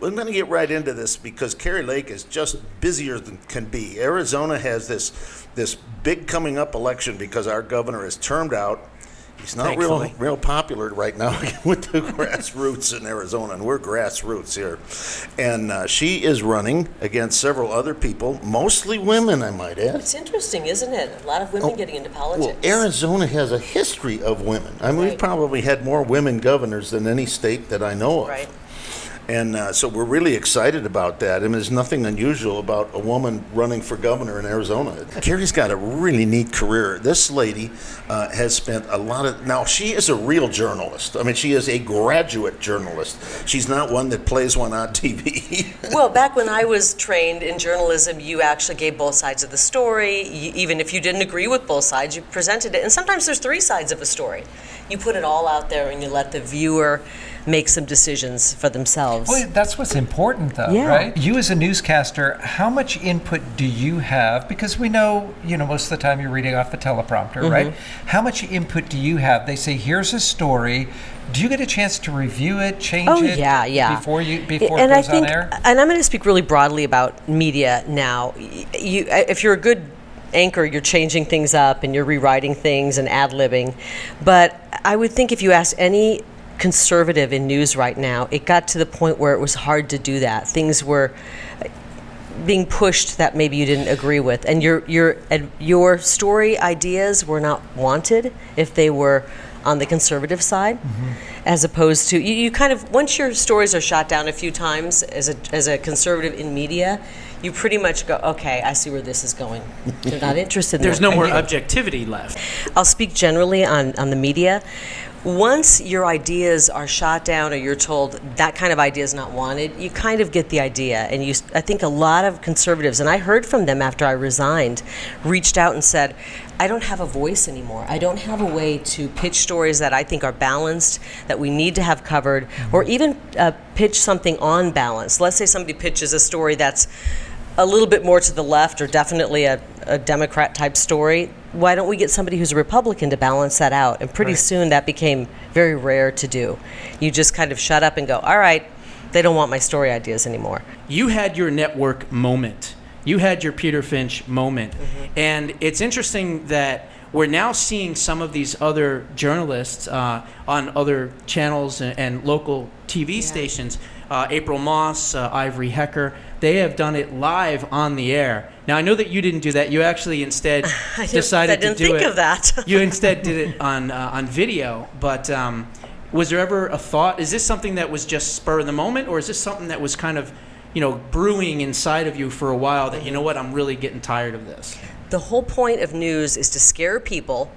We're going to get right into this because Kari Lake is just busier than can be. Arizona has this big coming up election because our governor is termed out. He's not real popular right now with the grassroots in Arizona, and we're grassroots here. And she is running against several other people, mostly women, I might add. It's interesting, isn't it? A lot of women getting into politics. Well, Arizona has a history of women. I mean, we've probably had more women governors than any state that I know of. Right. And so we're really excited about that. I mean, there's nothing unusual about a woman running for governor in Arizona. Kari's got a really neat career. This lady has spent a lot of... Now, she is a real journalist. I mean, she is a graduate journalist. She's not one that plays one on TV. Well, back when I was trained in journalism, you actually gave both sides of the story. Even if you didn't agree with both sides, you presented it. And sometimes there's three sides of a story. You put it all out there and you let the viewer make some decisions for themselves. Well, that's what's important, though, right? You as a newscaster, how much input do you have? Because we know, most of the time you're reading off the teleprompter, right? How much input do you have? They say, here's a story. Do you get a chance to review it, change it before it goes on air? And I'm going to speak really broadly about media now. If you're a good anchor, you're changing things up and you're rewriting things and ad-libbing. But I would think if you ask any conservative in news right now, it got to the point where it was hard to do that. Things were being pushed that maybe you didn't agree with, and your story ideas were not wanted if they were on the conservative side, as opposed to you kind of, once your stories are shot down a few times as a conservative in media, you pretty much go, okay, I see where this is going. They're not interested in There's that. no more objectivity left. I'll speak generally on the media. Once your ideas are shot down or you're told that kind of idea is not wanted, you kind of get the idea. And I think a lot of conservatives, and I heard from them after I resigned, reached out and said, I don't have a voice anymore. I don't have a way to pitch stories that I think are balanced, that we need to have covered, or even pitch something on balance. Let's say somebody pitches a story that's a little bit more to the left or definitely a Democrat type story. Why don't we get somebody who's a Republican to balance that out? And pretty soon that became very rare to do. You just kind of shut up and go, all right, they don't want my story ideas anymore. You had your network moment. You had your Peter Finch moment. And it's interesting that we're now seeing some of these other journalists on other channels and local TV stations. April Moss, Ivory Hecker, they have done it live on the air. Now, I know that you didn't do that. You actually instead decided to do it. I didn't think of that. You instead did it on video. But was there ever a thought? Is this something that was just spur of the moment, or is this something that was kind of, brewing inside of you for a while that, I'm really getting tired of this? The whole point of news is to scare people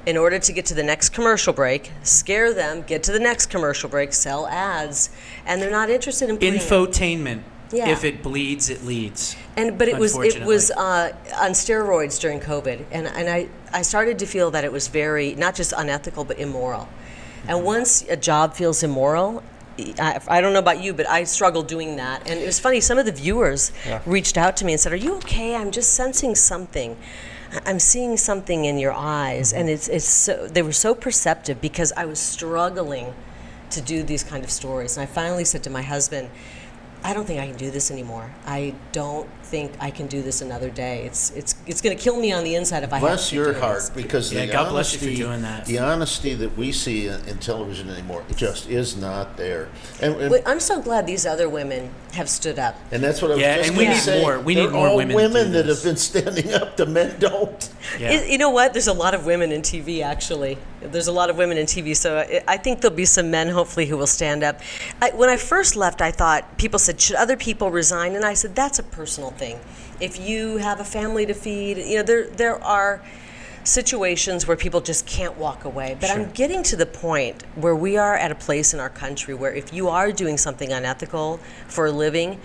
in order to get to the next commercial break, scare them, get to the next commercial break, sell ads, and they're not interested in putting infotainment. Yeah. If it bleeds, it leads. But it was on steroids during COVID, and I started to feel that it was very not just unethical but immoral. And once a job feels immoral, I don't know about you, but I struggled doing that. And it was funny. Some of the viewers reached out to me and said, "Are you okay? I'm just sensing something. I'm seeing something in your eyes." And it's so, they were so perceptive because I was struggling to do these kind of stories. And I finally said to my husband, I don't think I can do this anymore. I don't think I can do this another day. It's going to kill me on the inside if I have to Bless your heart, because God bless you for doing that. The honesty that we see in television anymore just is not there. And I'm so glad these other women have stood up. And that's what I was just and we going to need say. more. We need more all women. women that have been standing up to men don't. Yeah. You know what? There's a lot of women in TV, actually. There's a lot of women in TV, so I think there'll be some men, hopefully, who will stand up. When I first left, I thought, people said, should other people resign? And I said, that's a personal thing. If you have a family to feed, there are situations where people just can't walk away. But I'm getting to the point where we are at a place in our country where if you are doing something unethical for a living,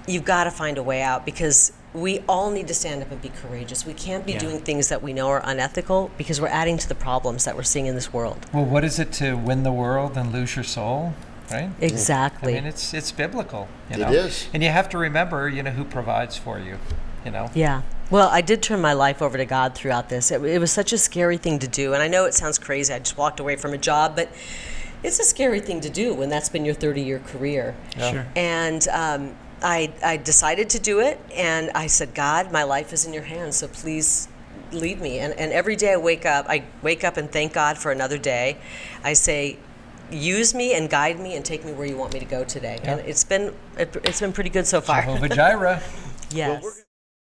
you've got to find a way out, because we all need to stand up and be courageous. We can't be doing things that we know are unethical, because we're adding to the problems that we're seeing in this world. Well, what is it to win the world and lose your soul? Right? Exactly. I mean, it's biblical. It is. And you have to remember, who provides for you. Yeah. Well, I did turn my life over to God throughout this. It was such a scary thing to do, and I know it sounds crazy. I just walked away from a job, but It's a scary thing to do when that's been your 30-year career. Sure. And I decided to do it, and I said, God, my life is in your hands, so please lead me. And every day I wake up and thank God for another day. I say, use me and guide me and take me where you want me to go today. And it's been pretty good so far. Jehovah Jireh. Yes.